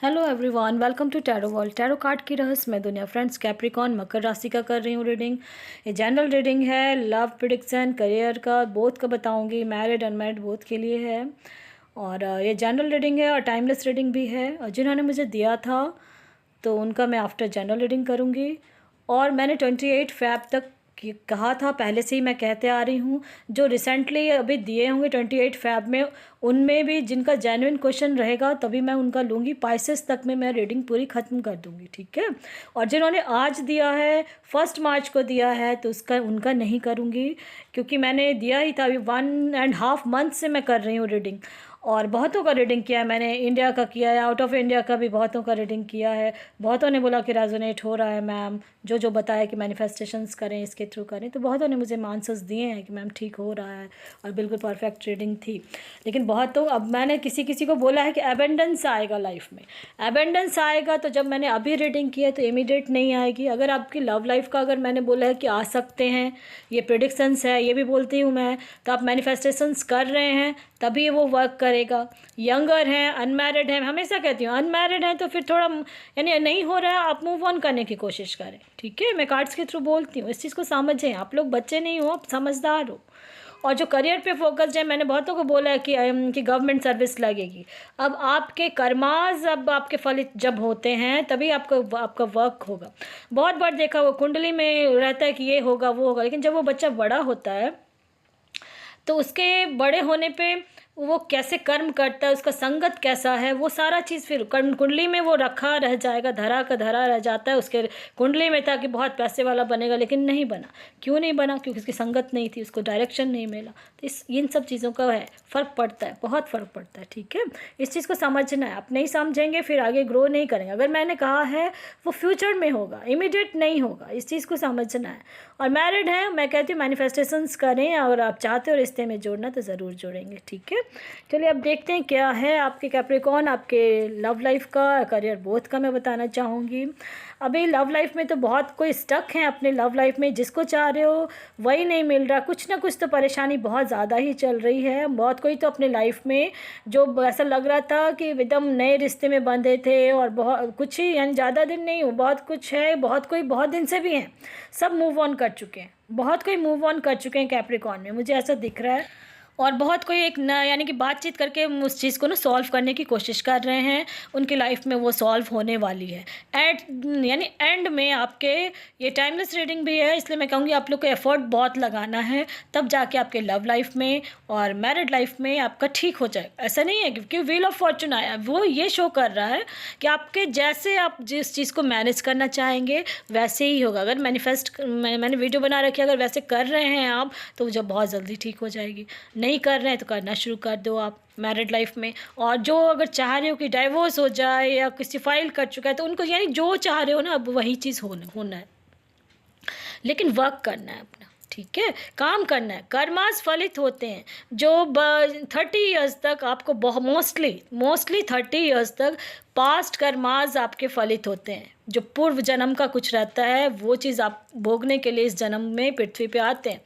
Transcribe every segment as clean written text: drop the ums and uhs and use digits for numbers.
Hello everyone, welcome to tarot world. Tarot card की रहस्यमय दुनिया। फ्रेंड्स, कैप्रिकॉन मकर राशि का कर रही हूँ रीडिंग। ये जनरल रीडिंग है, लव प्रिडिक्शन, करियर का, बोथ का बताऊँगी, मैरिड अनमैरिड बोथ के लिए है। और ये जनरल रीडिंग है और टाइमलेस रीडिंग भी है। और जिन्होंने मुझे दिया था तो उनका मैं आफ्टर जनरल रीडिंग करूँगी। और मैंने 28 फैब तक कहा था, पहले से ही मैं कहते आ रही हूँ। जो रिसेंटली अभी दिए होंगे 28 फैब में, उनमें भी जिनका जेन्युइन क्वेश्चन रहेगा तभी मैं उनका लूँगी। पाइसेस तक में मैं रीडिंग पूरी ख़त्म कर दूँगी, ठीक है। और जिन्होंने आज दिया है, 1 मार्च को दिया है, तो उसका उनका नहीं करूँगी, क्योंकि मैंने दिया ही था। अभी 1.5 मंथ से मैं कर रही हूँ रीडिंग, और बहुतों का रीडिंग किया है मैंने। इंडिया का किया है, आउट ऑफ इंडिया का भी बहुतों का रीडिंग किया है। बहुतों ने बोला कि रेजोनेट हो रहा है मैम, जो जो बताया कि मैनिफेस्टेशंस करें, इसके थ्रू करें। तो बहुतों ने मुझे आंसर्स दिए हैं कि मैम ठीक हो रहा है और बिल्कुल परफेक्ट रीडिंग थी। लेकिन बहुतों, अब मैंने किसी किसी को बोला है कि एबेंडेंस आएगा लाइफ में, एबेंडेंस आएगा। तो जब मैंने अभी रीडिंग की है तो इमीडिएट नहीं आएगी। अगर आपकी लव लाइफ का अगर मैंने बोला है कि आ सकते हैं, ये प्रेडिक्शंस है, ये भी बोलती हूँ मैं, तो आप मैनिफेस्टेशंस कर रहे हैं तभी वो वर्क करेगा। यंगर हैं, अनमैरिड हैं, हमेशा कहती हूँ अनमैरिड हैं तो फिर थोड़ा यानी नहीं हो रहा है, आप मूव ऑन करने की कोशिश करें, ठीक है। मैं कार्ड्स के थ्रू बोलती हूँ, इस चीज़ को समझें। आप लोग बच्चे नहीं हो, आप समझदार हो। और जो करियर पे फोकस्ड है, मैंने बहुतों को बोला है कि गवर्नमेंट सर्विस लगेगी। अब आपके कर्माज, अब आपके फलित जब होते हैं तभी आपका वर्क होगा। बहुत बार देखा, वो कुंडली में रहता है कि ये होगा वो होगा, लेकिन जब वो बच्चा बड़ा होता है तो उसके बड़े होने पे वो कैसे कर्म करता है, उसका संगत कैसा है, वो सारा चीज़ फिर कुंडली में वो रखा रह जाएगा, धरा का धरा रह जाता है। उसके कुंडली में था कि बहुत पैसे वाला बनेगा, लेकिन नहीं बना। क्यों नहीं बना? क्योंकि उसकी संगत नहीं थी, उसको डायरेक्शन नहीं मिला। तो इन सब चीज़ों का है, फ़र्क पड़ता है, बहुत फ़र्क पड़ता है, ठीक है। इस चीज़ को समझना है। आप नहीं समझेंगे फिर आगे ग्रो नहीं करेंगे। अगर मैंने कहा है वो फ्यूचर में होगा, इमीडिएट नहीं होगा, इस चीज़ को समझना है। और मैरिड हैं, मैं कहती हूँ मैनिफेस्टेशंस करें, अगर आप चाहते हो रिश्ते में जोड़ना तो ज़रूर जोड़ेंगे, ठीक है। चलिए अब देखते हैं क्या है आपके कैप्रिकॉन, आपके लव लाइफ का, करियर बोथ का मैं बताना चाहूँगी। अभी लव लाइफ में तो बहुत कोई स्टक है अपने लव लाइफ में, जिसको चाह रहे हो वही नहीं मिल रहा। कुछ ना कुछ तो परेशानी बहुत ज़्यादा ही चल रही है। बहुत कोई तो अपने लाइफ में जो ऐसा लग रहा था कि एकदम नए रिश्ते में बंधे थे, और बहुत कुछ ही, यानी ज़्यादा दिन नहीं हो, बहुत कुछ है। बहुत कोई बहुत दिन से भी हैं, सब मूव ऑन कर चुके हैं। बहुत कोई मूव ऑन कर चुके हैं कैप्रिकॉन में, मुझे ऐसा दिख रहा है। और बहुत कोई एक ना, यानी कि बातचीत करके उस चीज़ को ना सॉल्व करने की कोशिश कर रहे हैं। उनकी लाइफ में वो सॉल्व होने वाली है। यानी एंड में आपके, ये टाइमलेस रीडिंग भी है, इसलिए मैं कहूँगी आप लोग को एफर्ट बहुत लगाना है, तब जाके आपके लव लाइफ में और मैरिड लाइफ में आपका ठीक हो जाए। ऐसा नहीं है क्योंकि व्हील ऑफ फॉर्चून आया, वो ये शो कर रहा है कि आपके जैसे आप जिस चीज़ को मैनेज करना चाहेंगे वैसे ही होगा। अगर मैंने वीडियो बना रखी है, अगर वैसे कर रहे हैं आप, तो जब बहुत जल्दी ठीक हो जाएगी। नहीं कर रहे हैं तो करना शुरू कर दो आप मैरिड लाइफ में। और जो अगर चाह रहे हो कि डाइवोर्स हो जाए या किसी फाइल कर चुका है, तो उनको, यानी जो चाह रहे हो ना, अब वही चीज़ होना है, लेकिन वर्क करना है अपना, ठीक है, काम करना है। कर्मास फलित होते हैं जो 30 ईयर्स तक आपको मोस्टली 30 ईयर्स तक पास्ट कर्मास आपके फलित होते हैं। जो पूर्व जन्म का कुछ रहता है वो चीज़ आप भोगने के लिए इस जन्म में पृथ्वी पे आते हैं।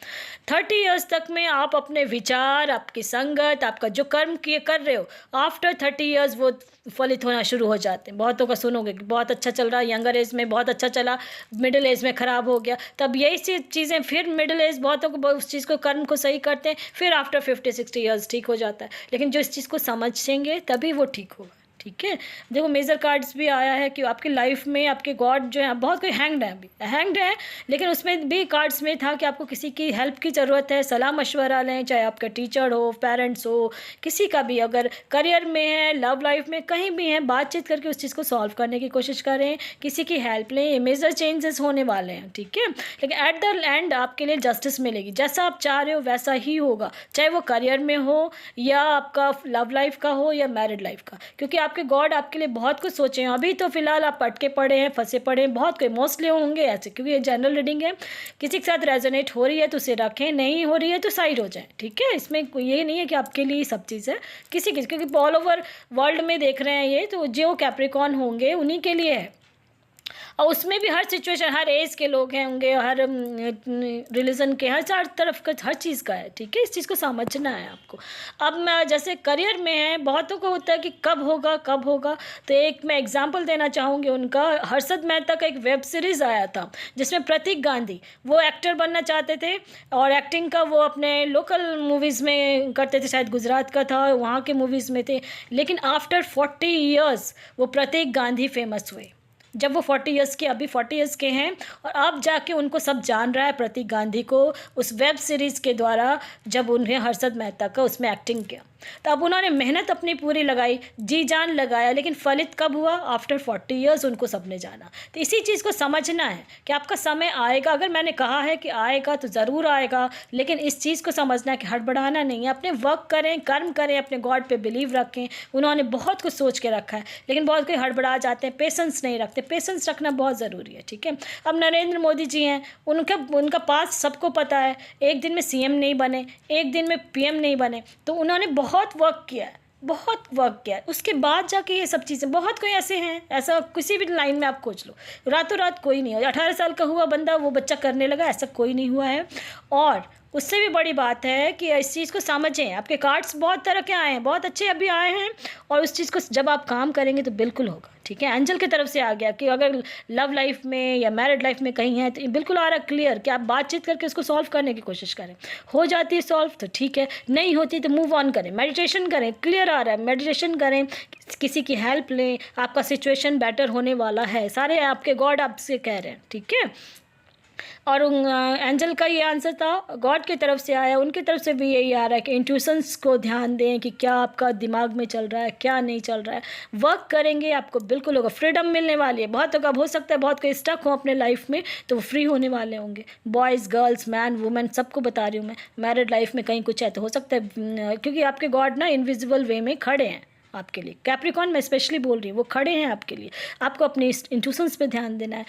30 ईयर्स तक में आप अपने विचार, आपकी संगत, आपका जो कर्म किए कर रहे हो, आफ्टर 30 ईयर्स वो फलित होना शुरू हो जाते हैं। बहुतों का सुनोगे कि बहुत अच्छा चल रहा है, यंगर एज में बहुत अच्छा चला, मिडिल एज में ख़राब हो गया। तब यही चीज़ें फिर मिडिल एज, बहुतों को उस चीज़ को, कर्म को सही करते हैं, फिर आफ्टर 50-60 ईयर्स ठीक हो जाता है। लेकिन जो इस चीज़ को समझेंगे तभी वो ठीक होगा, ठीक है। देखो मेजर कार्ड्स भी आया है कि आपकी लाइफ में आपके गॉड जो है, बहुत कोई हैंग्ड है, अभी हैंग्ड है, लेकिन उसमें भी कार्ड्स में था कि आपको किसी की हेल्प की ज़रूरत है। सलाह मशवरा लें, चाहे आपका टीचर हो, पेरेंट्स हो, किसी का भी। अगर करियर में है, लव लाइफ में, कहीं भी है, बातचीत करके उस चीज़ को सॉल्व करने की कोशिश करें, किसी की हेल्प लें। ये मेजर चेंजेस होने वाले हैं, ठीक है। लेकिन एट द एंड आपके लिए जस्टिस मिलेगी, जैसा आप चाह रहे हो वैसा ही होगा, चाहे वो करियर में हो या आपका लव लाइफ का हो या मैरिड लाइफ का। क्योंकि आपके गॉड आपके लिए बहुत कुछ सोचे हैं। अभी तो फिलहाल आप अटके पड़े हैं, फंसे पड़े हैं, बहुत कोई मोस्टली होंगे ऐसे, क्योंकि ये जनरल रीडिंग है। किसी के साथ रेजोनेट हो रही है तो उसे रखें, नहीं हो रही है तो साइड हो जाए, ठीक है। इसमें ये नहीं है कि आपके लिए सब चीज़ है, किसी क्योंकि ऑल ओवर वर्ल्ड में देख रहे हैं ये, तो जो कैप्रिकॉन होंगे उन्हीं के लिए है। और उसमें भी हर सिचुएशन, हर एज के लोग हैं होंगे, हर रिलीजन के, हर चार तरफ का हर चीज़ का है, ठीक है। इस चीज़ को समझना है आपको। अब मैं जैसे करियर में है, बहुतों को होता है कि कब होगा कब होगा, तो एक मैं एग्जांपल देना चाहूँगी उनका। हर्षद मेहता का एक वेब सीरीज़ आया था जिसमें प्रतीक गांधी वो एक्टर बनना चाहते थे और एक्टिंग का वो अपने लोकल मूवीज़ में करते थे, शायद गुजरात का था, वहाँ के मूवीज़ में थे। लेकिन आफ्टर 40 ईयर्स वो प्रतीक गांधी फेमस हुए। जब वो 40 ईयर्स के, अभी 40 ईयर्स के हैं, और अब जाके उनको सब जान रहा है प्रतीक गांधी को, उस वेब सीरीज़ के द्वारा जब उन्हें हर्षद मेहता का उसमें एक्टिंग किया। तो अब उन्होंने मेहनत अपनी पूरी लगाई, जी जान लगाया, लेकिन फलित कब हुआ? आफ्टर 40 ईयर्स उनको सबने जाना। तो इसी चीज़ को समझना है कि आपका समय आएगा। अगर मैंने कहा है कि आएगा तो ज़रूर आएगा, लेकिन इस चीज़ को समझना है कि हड़बड़ाना नहीं है। अपने वर्क करें, कर्म करें, अपने गॉड पे बिलीव रखें। उन्होंने बहुत कुछ सोच के रखा है, लेकिन बहुत कोई हड़बड़ा जाते हैं, पेशेंस नहीं रखते। पेशेंस रखना बहुत ज़रूरी है, ठीक है। अब नरेंद्र मोदी जी हैं, उनका पास सबको पता है। एक दिन में सीएम नहीं बने, एक दिन में पीएम नहीं बने, तो उन्होंने बहुत वर्क किया है, बहुत वर्क किया है। उसके बाद जाके ये सब चीज़ें, बहुत कोई ऐसे हैं, ऐसा किसी भी लाइन में आप खोज लो, रातों रात कोई नहीं हो। 18 साल का हुआ बंदा वो बच्चा करने लगा, ऐसा कोई नहीं हुआ है। और उससे भी बड़ी बात है कि इस चीज़ को समझें। आपके कार्ड्स बहुत तरह के आए हैं, बहुत अच्छे अभी आए हैं, और उस चीज़ को जब आप काम करेंगे तो बिल्कुल होगा, ठीक है। एंजल की तरफ से आ गया कि अगर लव लाइफ में या मैरिड लाइफ में कहीं है तो ये बिल्कुल आ रहा क्लियर कि आप बातचीत करके उसको सॉल्व करने की कोशिश करें। हो जाती है सॉल्व तो ठीक है, नहीं होती तो मूव ऑन करें, मेडिटेशन करें। क्लियर आ रहा है, मेडिटेशन करें, किसी की हेल्प लें, आपका सिचुएशन बेटर होने वाला है। सारे आपके गॉड आपसे कह रहे हैं, ठीक है। और एंजल का ये आंसर था, गॉड की तरफ से आया, उनकी तरफ से भी यही आ रहा है कि इंट्यूशंस को ध्यान दें कि क्या आपका दिमाग में चल रहा है, क्या नहीं चल रहा है। वर्क करेंगे आपको बिल्कुल होगा, फ्रीडम मिलने वाली है। बहुत हो सकता है बहुत कोई स्टक हो अपने लाइफ में, तो वो फ्री होने वाले होंगे। बॉयज़, गर्ल्स, मैन, वुमेन, सबको बता रही हूँ मैं। मैरिड लाइफ में कहीं कुछ है तो हो सकता है, क्योंकि आपके गॉड ना इनविजिबल वे में खड़े हैं आपके लिए। कैप्रिकॉन मैं स्पेशली बोल रही हूँ, वो खड़े हैं आपके लिए। आपको अपने इंट्यूशंस पे ध्यान देना है,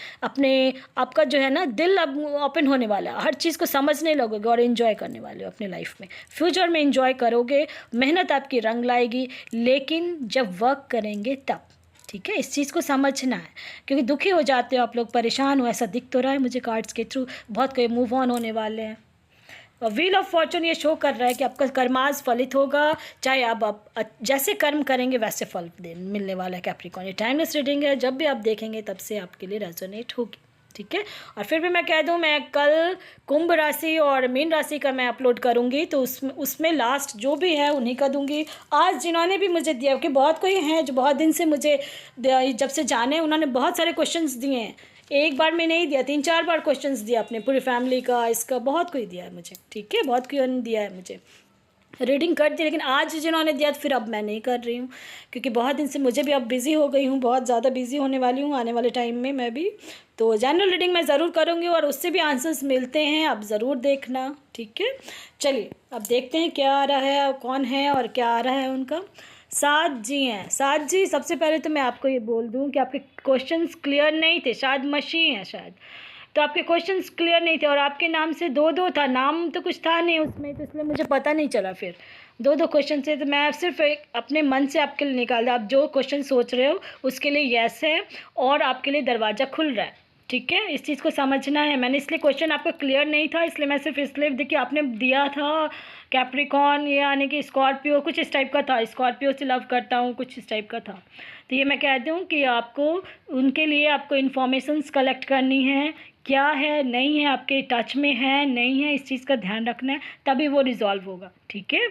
आपका जो है ना दिल अब ओपन होने वाला है, हर चीज़ को समझने लगोगे और एंजॉय करने वाले हो अपने लाइफ में। फ्यूचर में एंजॉय करोगे, मेहनत आपकी रंग लाएगी, लेकिन जब वर्क करेंगे तब, ठीक है। इस चीज़ को समझना है, क्योंकि दुखी हो जाते हो आप लोग, परेशान हो, ऐसा दिख तो रहा है मुझे कार्ड्स के थ्रू। बहुत कोई मूव ऑन होने वाले हैं। व्हील ऑफ फॉर्चून ये शो कर रहा है कि आपका कर्माज फलित होगा, चाहे आप जैसे कर्म करेंगे वैसे फल मिलने वाला है। कैप्रिकॉन ये टाइमलेस रीडिंग है, जब भी आप देखेंगे तब से आपके लिए रेजोनेट होगी, ठीक है। और फिर भी मैं कह दूं, मैं कल कुंभ राशि और मीन राशि का मैं अपलोड करूंगी, तो उसमें लास्ट जो भी है उन्हीं का दूंगी। आज जिन्होंने भी मुझे दिया, कि बहुत कोई हैं जो बहुत दिन से मुझे जब से जाने, उन्होंने बहुत सारे क्वेश्चंस दिए हैं। एक बार में नहीं दिया, 3-4 बार क्वेश्चंस दिया अपने पूरी फैमिली का, इसका बहुत कोई दिया है मुझे, ठीक है। बहुत कोई ने दिया है मुझे, रीडिंग कर दी। लेकिन आज जिन्होंने दिया तो फिर अब मैं नहीं कर रही हूँ, क्योंकि बहुत दिन से मुझे भी अब बिज़ी हो गई हूँ, बहुत ज़्यादा बिज़ी होने वाली हूँ आने वाले टाइम में मैं भी। तो जनरल रीडिंग मैं ज़रूर करूँगी और उससे भी आंसर्स मिलते हैं, आप ज़रूर देखना, ठीक है। चलिए अब देखते हैं क्या आ रहा है, कौन है और क्या आ रहा है उनका। साथ जी हैं, साथ जी। सबसे पहले तो मैं आपको ये बोल दूं कि आपके क्वेश्चंस क्लियर नहीं थे, शायद मशी हैं शायद, तो आपके क्वेश्चंस क्लियर नहीं थे। और आपके नाम से 2-2 था, नाम तो कुछ था नहीं उसमें, तो इसलिए मुझे पता नहीं चला। फिर 2-2 क्वेश्चन थे, तो मैं सिर्फ एक अपने मन से आपके लिए निकाल दिया। आप जो क्वेश्चन सोच रहे हो उसके लिए यस है, और आपके लिए दरवाज़ा खुल रहा है, ठीक है। इस चीज़ को समझना है। मैंने इसलिए क्वेश्चन आपका क्लियर नहीं था, इसलिए मैं सिर्फ इसलिए देखिए आपने दिया था कैप्रिकॉन, ये यानी कि स्कॉर्पियो, कुछ इस टाइप का था, स्कॉर्पियो से लव करता हूँ, कुछ इस टाइप का था। तो ये मैं कहती हूँ कि आपको उनके लिए आपको इन्फॉर्मेशंस कलेक्ट करनी है, क्या है नहीं है, आपके टच में है नहीं है, इस चीज़ का ध्यान रखना है, तभी वो रिजॉल्व होगा, ठीक है।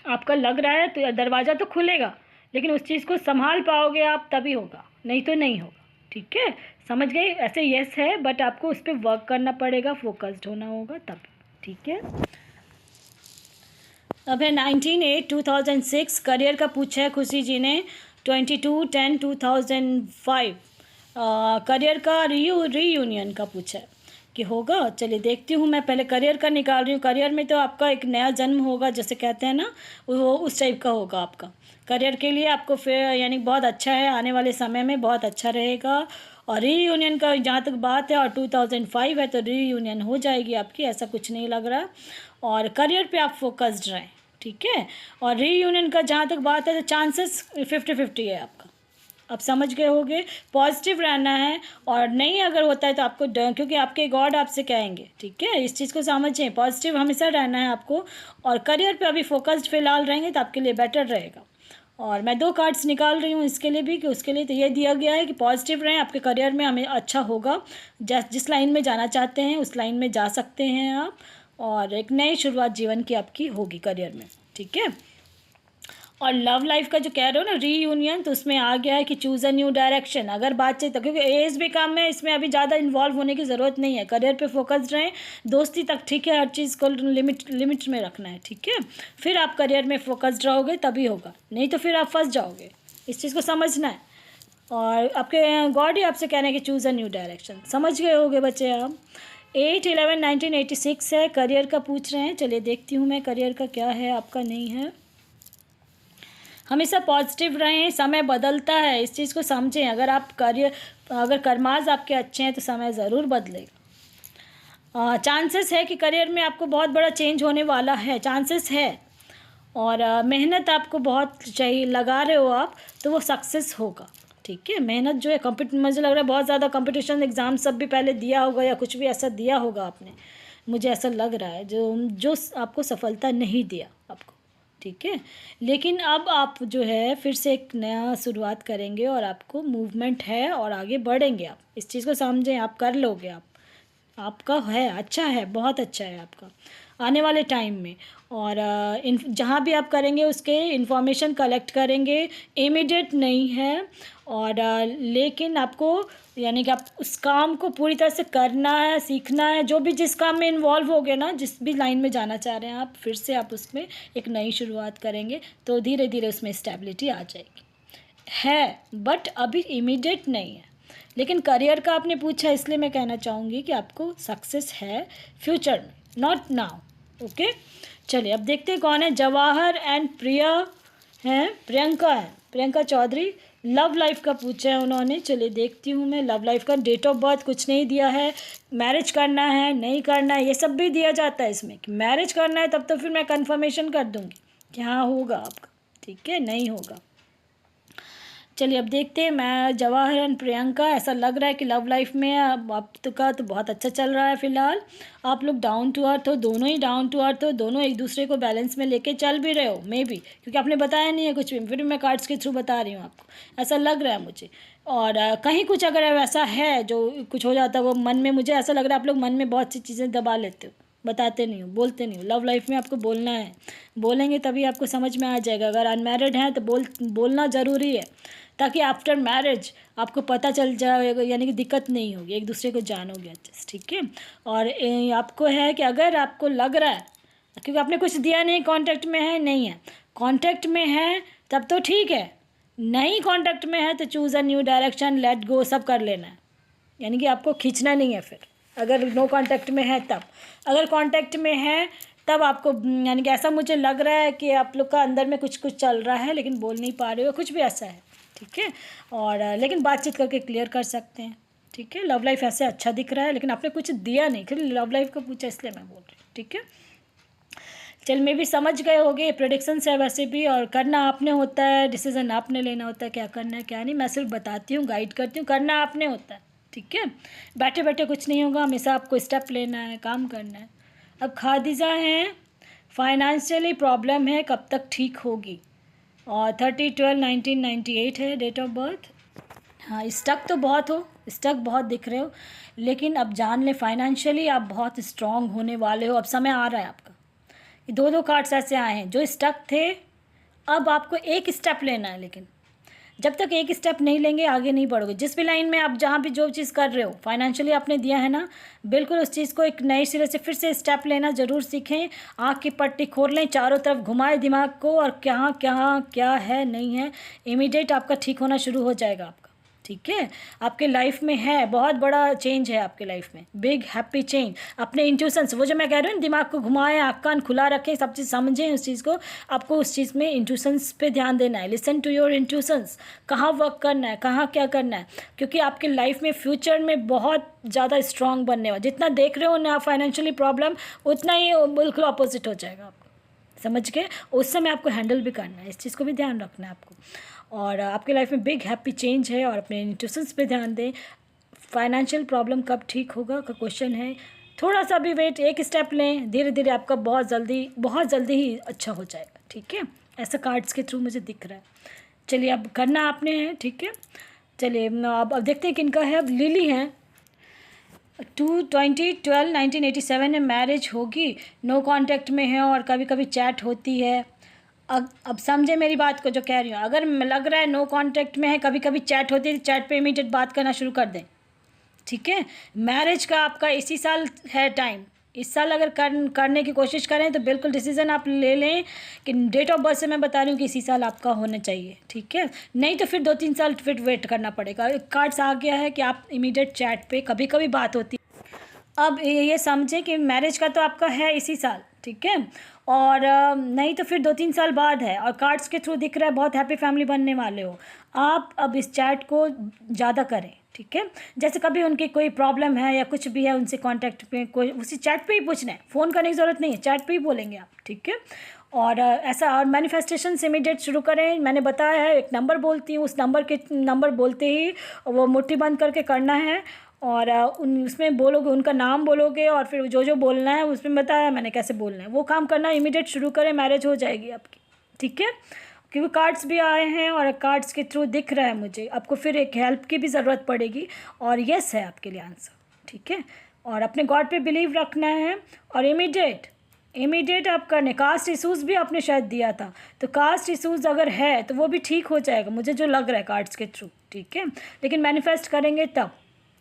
आपका लग रहा है तो दरवाज़ा तो खुलेगा, लेकिन उस चीज़ को संभाल पाओगे आप तभी होगा, नहीं तो नहीं होगा, ठीक है। समझ गए? ऐसे यस है, बट आपको उस पर वर्क करना पड़ेगा, फोकस्ड होना होगा तब, ठीक है। अब है 19/8/2006, करियर का पूछा है खुशी जी ने। 22/10/2005 करियर का रीयूनियन का पूछा है कि होगा। चलिए देखती हूँ, मैं पहले करियर का निकाल रही हूँ। करियर में तो आपका एक नया जन्म होगा, जैसे कहते हैं ना, वो उस टाइप का होगा आपका करियर के लिए। आपको फिर यानी बहुत अच्छा है, आने वाले समय में बहुत अच्छा रहेगा। और रीयूनियन का जहाँ तक बात है, और 2005 है तो रीयूनियन हो जाएगी आपकी, ऐसा कुछ नहीं लग रहा। और करियर पे आप फोकस्ड रहें, ठीक है। और रीयूनियन का जहाँ तक बात है तो चांसेस 50-50 है आपका, अब समझ गए होगे, पॉजिटिव रहना है। और नहीं अगर होता है तो आपको क्योंकि आपके गॉड आपसे कहेंगे, ठीक है, इस चीज़ को समझें, पॉजिटिव हमेशा रहना है आपको। और करियर पे अभी फोकस्ड फिलहाल रहेंगे तो आपके लिए बेटर रहेगा। और मैं 2 कार्ड्स निकाल रही हूँ इसके लिए भी, कि उसके लिए तो ये दिया गया है कि पॉजिटिव रहें, आपके करियर में हमें अच्छा होगा, जिस लाइन में जाना चाहते हैं उस लाइन में जा सकते हैं आप, और एक नई शुरुआत जीवन की आपकी होगी करियर में, ठीक है। और लव लाइफ का जो कह रहे हो ना रीयूनियन, तो उसमें आ गया है कि चूज़ अ न्यू डायरेक्शन। अगर बातचीत, क्योंकि एज भी कम है, इसमें अभी ज़्यादा इन्वॉल्व होने की ज़रूरत नहीं है, करियर पे फोकस रहें, दोस्ती तक ठीक है, हर चीज़ को लिमिट में रखना है, ठीक है। फिर आप करियर में फोकस्ड रहोगे तभी होगा, नहीं तो फिर आप फंस जाओगे, इस चीज़ को समझना है। और आपके गॉड ही आपसे कह रहे हैं कि चूज़ अ न्यू डायरेक्शन, समझ गए होगे बच्चे आप। 8/11/1986 है, करियर का पूछ रहे हैं। चलिए देखती हूँ मैं करियर का क्या है आपका, नहीं है। हमेशा पॉजिटिव रहें, समय बदलता है, इस चीज़ को समझें। अगर कर्माज आपके अच्छे हैं तो समय ज़रूर बदलेगा। चांसेस है कि करियर में आपको बहुत बड़ा चेंज होने वाला है, चांसेस है। और मेहनत आपको बहुत चाहिए, लगा रहे हो आप तो वो सक्सेस होगा, ठीक है। मेहनत जो है मुझे लग रहा है बहुत ज़्यादा कंपटीशन एग्ज़ाम सब भी पहले दिया होगा या कुछ भी ऐसा दिया होगा आपने, मुझे ऐसा लग रहा है, जो आपको सफलता नहीं दिया आपको, ठीक है। लेकिन अब आप जो है फिर से एक नया शुरुआत करेंगे और आपको मूवमेंट है और आगे बढ़ेंगे आप, इस चीज़ को समझें, आप कर लोगे, आपका है, अच्छा है, बहुत अच्छा है आपका आने वाले टाइम में। और जहाँ भी आप करेंगे उसके इन्फॉर्मेशन कलेक्ट करेंगे, इमीडिएट नहीं है। और लेकिन आपको यानी कि आप उस काम को पूरी तरह से करना है, सीखना है, जो भी जिस काम में इन्वॉल्व हो गए ना, जिस भी लाइन में जाना चाह रहे हैं आप, फिर से आप उसमें एक नई शुरुआत करेंगे तो धीरे धीरे उसमें स्टेबिलिटी आ जाएगी, है। बट अभी इमीडिएट नहीं है। लेकिन करियर का आपने पूछा, इसलिए मैं कहना चाहूँगी कि आपको सक्सेस है फ्यूचर में, नॉट नाउ, ओके। चलिए अब देखते हैं कौन है। जवाहर एंड प्रिया हैं, प्रियंका है, प्रियंका चौधरी। लव लाइफ का पूछा है उन्होंने, चलिए देखती हूँ मैं। लव लाइफ का डेट ऑफ बर्थ कुछ नहीं दिया है, मैरिज करना है नहीं करना है ये सब भी दिया जाता है इसमें, कि मैरिज करना है तब तो फिर मैं कंफर्मेशन कर दूँगी कि हाँ होगा आपका, ठीक है, नहीं होगा। चलिए अब देखते हैं। मैं जवाहर एंड प्रियंका, ऐसा लग रहा है कि लव लाइफ में आपका तो बहुत अच्छा चल रहा है फ़िलहाल। आप लोग डाउन टू अर्थ हो, दोनों ही डाउन टू अर्थ हो, दोनों एक दूसरे को बैलेंस में लेके चल भी रहे हो, मे बी, क्योंकि आपने बताया नहीं है कुछ भी, फिर भी मैं कार्ड्स के थ्रू बता रही हूँ आपको, ऐसा लग रहा है मुझे। और कहीं कुछ अगर ऐसा है जो कुछ हो जाता है वो मन में, मुझे ऐसा लग रहा है आप लोग मन में बहुत सी चीज़ें दबा लेते हो, बताते नहीं हो, बोलते नहीं हो। लव लाइफ में आपको बोलना है, बोलेंगे तभी आपको समझ में आ जाएगा। अगर अनमैरिड हैं तो बोलना ज़रूरी है, ताकि आफ्टर मैरिज आपको पता चल जाएगा, यानी कि दिक्कत नहीं होगी, एक दूसरे को जानोगे अच्छे से, ठीक है। और आपको है कि अगर आपको लग रहा है, क्योंकि आपने कुछ दिया नहीं, कांटेक्ट में है नहीं है, कांटेक्ट में है तब तो ठीक है, नहीं कांटेक्ट में है तो choose a new direction, let go, सब कर लेना है, यानी कि आपको खींचना नहीं है फिर, अगर नो कांटेक्ट में है तब। अगर कांटेक्ट में है तब आपको यानी कि ऐसा मुझे लग रहा है कि आप लोग का अंदर में कुछ चल रहा है लेकिन बोल नहीं पा रहे हो, कुछ भी ऐसा है, ठीक है। और लेकिन बातचीत करके क्लियर कर सकते हैं, ठीक है। लव लाइफ ऐसे अच्छा दिख रहा है लेकिन आपने कुछ दिया नहीं, फिर लव लाइफ का पूछा इसलिए मैं बोल रही हूँ, ठीक है। चल मैं भी समझ गए होगे, प्रेडिक्शंस है वैसे भी, और करना आपने होता है, डिसीजन आपने लेना होता है, क्या करना है क्या नहीं, मैं सिर्फ बताती हूँ, गाइड करती हूँ, करना आपने होता है, ठीक है। बैठे बैठे कुछ नहीं होगा, हमेशा आपको स्टेप लेना है, काम करना है। अब खादिजा हैं, फाइनेंशियली प्रॉब्लम है, कब तक ठीक होगी, और 30/12/1998 है डेट ऑफ बर्थ। हाँ स्टक तो बहुत हो, स्टक बहुत दिख रहे हो, लेकिन अब जान ले फाइनेंशियली आप बहुत स्ट्रांग होने वाले हो, अब समय आ रहा है आपका। ये 2 कार्ड्स ऐसे आए हैं जो स्टक थे, अब आपको एक स्टेप लेना है, लेकिन जब तक एक स्टेप नहीं लेंगे आगे नहीं बढ़ोगे। जिस भी लाइन में आप जहाँ भी जो चीज़ कर रहे हो, फाइनेंशियली आपने दिया है ना, बिल्कुल उस चीज़ को एक नए सिरे से फिर से स्टेप लेना ज़रूर सीखें। आँख की पट्टी खोल लें, चारों तरफ घुमाएं दिमाग को, और क्या क्या क्या है नहीं है, इमीडिएट आपका ठीक होना शुरू हो जाएगा आपका, ठीक है। आपके लाइफ में है बहुत बड़ा चेंज है, आपके लाइफ में बिग हैप्पी चेंज। अपने इंट्यूशंस, वो जो मैं कह रही हूँ, दिमाग को घुमाएं, आँख कान खुला रखें, सब चीज़ समझें उस चीज़ को। आपको उस चीज़ में इंट्यूशंस पे ध्यान देना है, लिसन टू योर इंट्यूशंस, कहाँ वर्क करना है, कहाँ क्या करना है, क्योंकि आपके लाइफ में फ्यूचर में बहुत ज़्यादा स्ट्रॉन्ग बनने वाला, जितना देख रहे हो ना फाइनेंशियली प्रॉब्लम, उतना ही बिल्कुल अपोजिट हो जाएगा आपको, समझ गए। उस समय आपको हैंडल भी करना है, इस चीज़ को भी ध्यान रखना है आपको। और आपके लाइफ में बिग हैप्पी चेंज है, और अपने इंट्यूशंस पे ध्यान दें। फाइनेंशियल प्रॉब्लम कब ठीक होगा का क्वेश्चन है, थोड़ा सा भी वेट, एक स्टेप लें, धीरे धीरे आपका बहुत जल्दी ही अच्छा हो जाएगा, ठीक है। ऐसा कार्ड्स के थ्रू मुझे दिख रहा है। चलिए अब करना आपने है, ठीक है। चलिए अब देखते हैं किनका है। अब लिली हैं, 2/20/12/1987 में मैरिज होगी, नो कांटेक्ट में है और कभी कभी चैट होती है। अब समझे मेरी बात को जो कह रही हूँ। अगर लग रहा है नो कांटेक्ट में है, कभी कभी चैट होती है, चैट पे इमीडिएट बात करना शुरू कर दें, ठीक है। मैरिज का आपका इसी साल है टाइम, इस साल अगर करने की कोशिश करें तो बिल्कुल डिसीजन आप ले लें कि डेट ऑफ बर्थ से मैं बता रही हूँ कि इसी साल आपका होना चाहिए, ठीक है। नहीं तो फिर 2-3 साल फिर वेट करना पड़ेगा। कार्ड्स आ गया है कि आप इमीडिएट चैट पे कभी कभी बात होती है। अब ये समझें कि मैरिज का तो आपका है इसी साल, ठीक है। और नहीं तो फिर 2-3 साल बाद है, और कार्ड्स के थ्रू दिख रहा है बहुत हैप्पी फैमिली बनने वाले हो आप। अब इस चैट को ज़्यादा करें, ठीक है। जैसे कभी उनकी कोई प्रॉब्लम है या कुछ भी है, उनसे कांटेक्ट पे कोई उसी चैट पे ही पूछना है, फ़ोन करने की ज़रूरत नहीं है, चैट पे ही बोलेंगे आप, ठीक है। और ऐसा, और मैनिफेस्टेशन से इमीडिएट शुरू करें। मैंने बताया है, एक नंबर बोलती हूँ, उस नंबर बोलते ही वो मुट्ठी बंद करके करना है, और उसमें बोलोगे, उनका नाम बोलोगे, और फिर जो जो बोलना है उसमें बताया मैंने कैसे बोलना है, वो काम करना इमीडिएट शुरू करें, मैरिज हो जाएगी आपकी, ठीक है। क्योंकि कार्ड्स भी आए हैं और कार्ड्स के थ्रू दिख रहा है मुझे आपको फिर एक हेल्प की भी ज़रूरत पड़ेगी, और यस है आपके लिए आंसर, ठीक है। और अपने गॉड पे बिलीव रखना है, और इमीडिएट आप करने। कास्ट इशूज़ भी आपने शायद दिया था, तो कास्ट इशूज़ अगर है तो वो भी ठीक हो जाएगा, मुझे जो लग रहा है कार्ड्स के थ्रू, ठीक है। लेकिन मैनिफेस्ट करेंगे तब,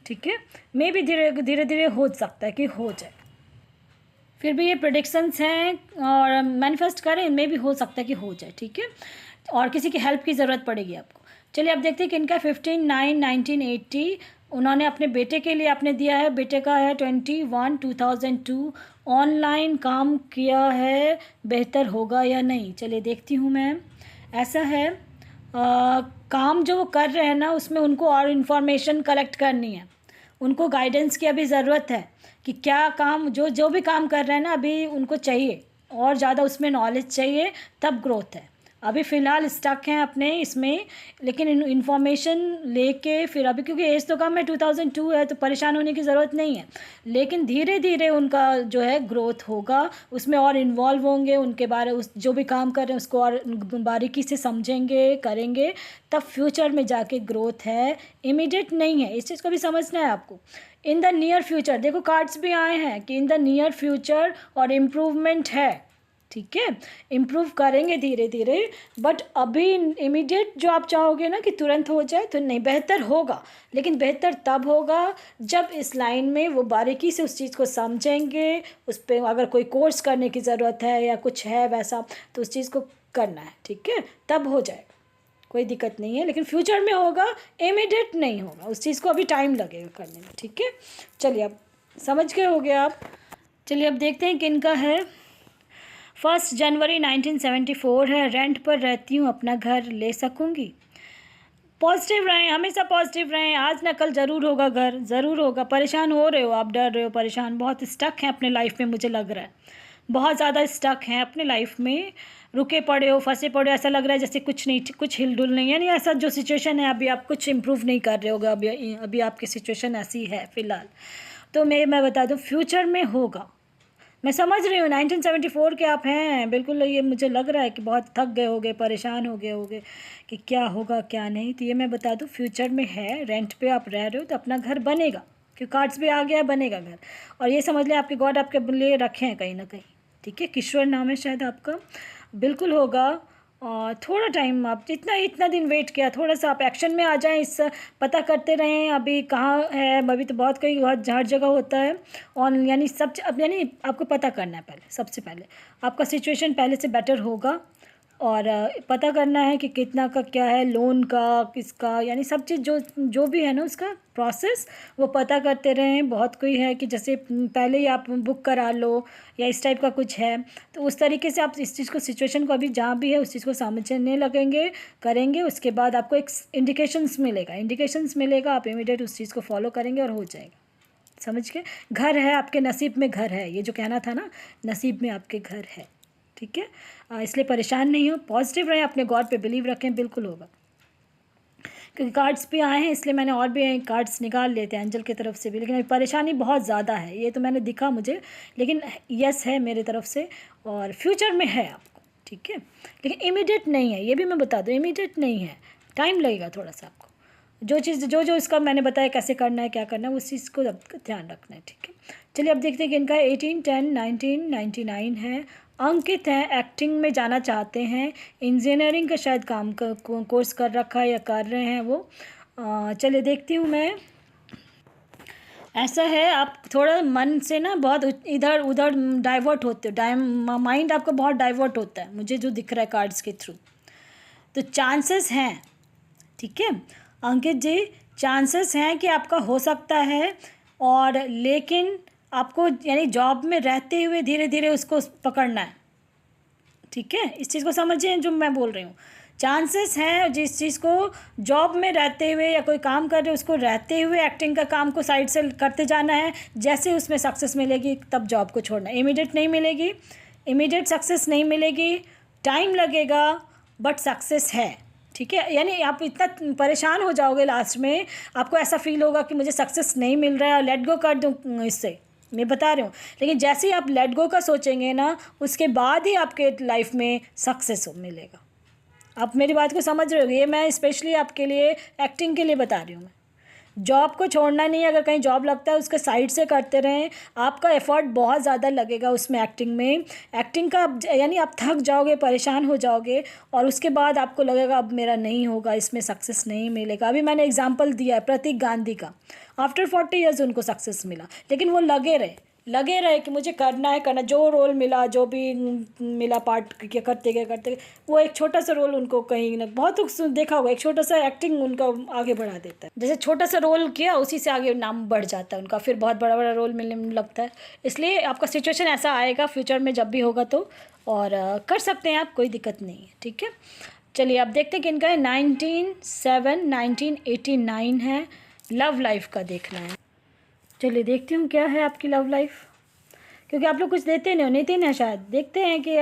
ठीक है। मे भी धीरे धीरे हो सकता है कि हो जाए, फिर भी ये प्रेडिक्शंस हैं, और मैनिफेस्ट करें, मे भी हो सकता है कि हो जाए, ठीक है। और किसी की हेल्प की ज़रूरत पड़ेगी आपको। चलिए अब देखते हैं कि इनका 15/9/1980 उन्होंने अपने बेटे के लिए आपने दिया है। बेटे का है 21/2002। ऑनलाइन काम किया है, बेहतर होगा या नहीं। चलिए देखती हूँ मैं। ऐसा है, काम जो वो कर रहे हैं ना, उसमें उनको और इन्फॉर्मेशन कलेक्ट करनी है, उनको गाइडेंस की अभी ज़रूरत है कि क्या काम, जो भी काम कर रहे हैं ना, अभी उनको चाहिए और ज़्यादा उसमें नॉलेज चाहिए, तब ग्रोथ है। अभी फ़िलहाल स्टक हैं अपने इसमें, लेकिन इन्फॉर्मेशन लेके फिर अभी, क्योंकि एज तो कम है, 2002 है, तो परेशान होने की ज़रूरत नहीं है। लेकिन धीरे धीरे उनका जो है ग्रोथ होगा, उसमें और इन्वॉल्व होंगे, उनके बारे उस जो भी काम कर रहे हैं उसको और बारीकी से समझेंगे, करेंगे, तब फ्यूचर में जाके ग्रोथ है, इमीडिएट नहीं है। इस चीज़ को भी समझना है आपको। इन द नियर फ्यूचर, देखो कार्ड्स भी आए हैं कि इन द नियर फ्यूचर, और इम्प्रूवमेंट है, ठीक है। इम्प्रूव करेंगे धीरे धीरे, बट अभी इमीडिएट जो आप चाहोगे ना कि तुरंत हो जाए तो नहीं, बेहतर होगा, लेकिन बेहतर तब होगा जब इस लाइन में वो बारीकी से उस चीज़ को समझेंगे, उस पर अगर कोई कोर्स करने की ज़रूरत है या कुछ है वैसा, तो उस चीज़ को करना है, ठीक है, तब हो जाएगा, कोई दिक्कत नहीं है। लेकिन फ्यूचर में होगा, इमीडिएट नहीं होगा, उस चीज़ को अभी टाइम लगेगा करने में, ठीक है। चलिए अब समझ गए हो गया आप। चलिए अब देखते हैं किनका है। 1 जनवरी 1974 है, रेंट पर रहती हूँ, अपना घर ले सकूँगी। पॉजिटिव रहें, हमेशा पॉजिटिव रहें, आज ना कल ज़रूर होगा, घर ज़रूर होगा। परेशान हो रहे हो आप, डर रहे हो, परेशान, बहुत स्टक हैं अपने लाइफ में, मुझे लग रहा है बहुत ज़्यादा स्टक हैं अपने लाइफ में, रुके पड़े हो, फंसे पड़े हो, ऐसा लग रहा है जैसे कुछ नहीं, कुछ हिलडुल नहीं है, नहीं ऐसा जो सिचुएशन है अभी, आप कुछ इम्प्रूव नहीं कर रहे होगा, अभी आपकी सिचुएशन ऐसी है फ़िलहाल। तो मैं बता दूँ, फ्यूचर में होगा। मैं समझ रही हूँ 1974 के आप हैं, बिल्कुल ये मुझे लग रहा है कि बहुत थक गए होगे, परेशान हो गए होगे कि क्या होगा क्या नहीं। तो ये मैं बता दूँ, फ्यूचर में है, रेंट पे आप रह रहे हो, तो अपना घर बनेगा, क्योंकि कार्ड्स भी आ गया है, बनेगा घर। और ये समझ लें आपके गॉड आपके लिए रखे हैं कहीं ना कहीं, ठीक है। किशोर नाम है शायद आपका, बिल्कुल होगा। और थोड़ा टाइम, आप इतना दिन वेट किया, थोड़ा सा आप एक्शन में आ जाएं, इस पता करते रहें अभी कहाँ है। अभी तो बहुत कई हर जगह होता है और यानी अब यानी आपको पता करना है, पहले सबसे पहले आपका सिचुएशन पहले से बेटर होगा, और पता करना है कि कितना का क्या है, लोन का, किसका, यानी सब चीज़ जो भी है ना उसका प्रोसेस, वो पता करते रहें। बहुत कोई है कि जैसे पहले ही आप बुक करा लो या इस टाइप का कुछ है, तो उस तरीके से आप इस चीज़ को, सिचुएशन को अभी जहाँ भी है उस चीज़ को समझने लगेंगे, करेंगे, उसके बाद आपको एक इंडिकेशंस मिलेगा, आप इमीडिएट उस चीज़ को फॉलो करेंगे और हो जाएगा। समझ के, घर है आपके नसीब में, घर है, ये जो कहना था ना, नसीब में आपके घर है, ठीक है। इसलिए परेशान नहीं हो, पॉजिटिव रहें, अपने गॉड पे बिलीव रखें, बिल्कुल होगा। क्योंकि कार्ड्स भी आए हैं इसलिए मैंने और भी कार्ड्स निकाल लेते हैं एंजल की तरफ से भी, लेकिन अभी परेशानी बहुत ज़्यादा है, ये तो मैंने दिखा मुझे, लेकिन यस है मेरी तरफ से और फ्यूचर में है आपको, ठीक है। लेकिन इमीडिएट नहीं है, ये भी मैं बता दूँ, इमीडिएट नहीं है, टाइम लगेगा थोड़ा सा आपको। जो चीज़ जो इसका मैंने बताया कैसे करना है, क्या करना है, उस चीज़ को ध्यान रखना है, ठीक है। चलिए अब देखते हैं कि इनका 18, 10, 19, 99 है। अंकित हैं, एक्टिंग में जाना चाहते हैं, इंजीनियरिंग का शायद काम कोर्स कर रखा है या कर रहे हैं वो। चलिए देखती हूँ मैं। ऐसा है आप थोड़ा मन से ना बहुत इधर उधर डाइवर्ट होते हो, माइंड आपका बहुत डाइवर्ट होता है, मुझे जो दिख रहा है कार्ड्स के थ्रू। तो चांसेस हैं, ठीक है अंकित जी, चांसेस हैं कि आपका हो सकता है, और लेकिन आपको यानी जॉब में रहते हुए धीरे धीरे उसको पकड़ना है, ठीक है। इस चीज़ को समझिए जो मैं बोल रही हूँ। चांसेस हैं जिस चीज़ को जॉब में रहते हुए या कोई काम कर रहे हो उसको रहते हुए एक्टिंग का काम को साइड से करते जाना है, जैसे उसमें सक्सेस मिलेगी तब जॉब को छोड़ना। इमीडिएट नहीं मिलेगी, इमीडिएट सक्सेस नहीं मिलेगी, टाइम लगेगा, बट सक्सेस है, ठीक है। यानी आप इतना परेशान हो जाओगे लास्ट में, आपको ऐसा फील होगा कि मुझे सक्सेस नहीं मिल रहा है और लेट गो कर दूँ इससे, मैं बता रही हूँ। लेकिन जैसे ही आप लेट गो का सोचेंगे ना, उसके बाद ही आपके लाइफ में सक्सेस मिलेगा। आप मेरी बात को समझ रहे हो, ये मैं स्पेशली आपके लिए एक्टिंग के लिए बता रही हूँ। मैं जॉब को छोड़ना नहीं है, अगर कहीं जॉब लगता है उसके साइड से करते रहें, आपका एफर्ट बहुत ज़्यादा लगेगा उसमें एक्टिंग में। एक्टिंग का यानी आप थक जाओगे, परेशान हो जाओगे, और उसके बाद आपको लगेगा अब मेरा नहीं होगा, इसमें सक्सेस नहीं मिलेगा। अभी मैंने एग्जांपल दिया है प्रतीक गांधी का, आफ्टर 40 ईयर्स उनको सक्सेस मिला, लेकिन वो लगे रहे कि मुझे करना है, जो रोल मिला, जो भी मिला पार्ट के करते गए वो एक छोटा सा रोल उनको कहीं ना बहुत देखा होगा, एक छोटा सा एक्टिंग उनका आगे बढ़ा देता है। जैसे छोटा सा रोल किया उसी से आगे नाम बढ़ जाता है उनका, फिर बहुत बड़ा बड़ा रोल मिलने लगता है। इसलिए आपका सिचुएशन ऐसा आएगा फ्यूचर में जब भी होगा तो, और कर सकते हैं आप, कोई दिक्कत नहीं है, ठीक है। चलिए अब देखते हैं कि इनका 19/7 1989 है, लव लाइफ का देखना है। चलिए देखती हूँ क्या है आपकी लव लाइफ, क्योंकि आप लोग कुछ देते नहीं हो, नितिन है शायद, देखते हैं कि